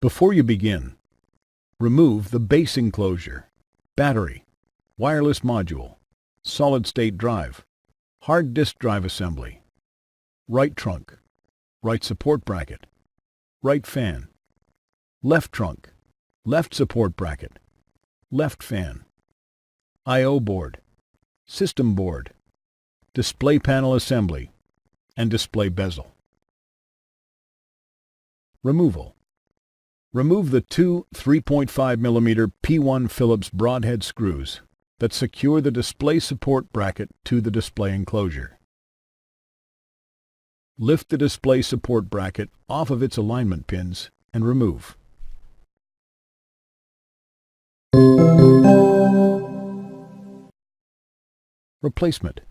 Before you begin, remove the base enclosure, battery, wireless module, solid-state drive, hard disk drive assembly, right trunk, right support bracket, right fan, left trunk, left support bracket, left fan, I/O board, system board, display panel assembly, and display bezel. Removal. Remove the two 3.5 mm P1 Phillips broadhead screws that secure the display support bracket to the display enclosure. Lift the display support bracket off of its alignment pins and remove. Replacement.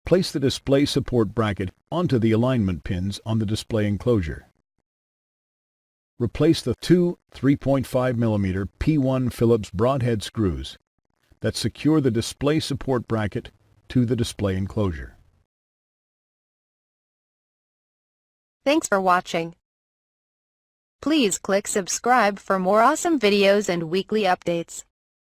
Place the display support bracket onto the alignment pins on the display enclosure. Replace the two 3.5 mm P1 Phillips broadhead screws that secure the display support bracket to the display enclosure. Thanks for watching. Please click subscribe for more awesome videos and weekly updates.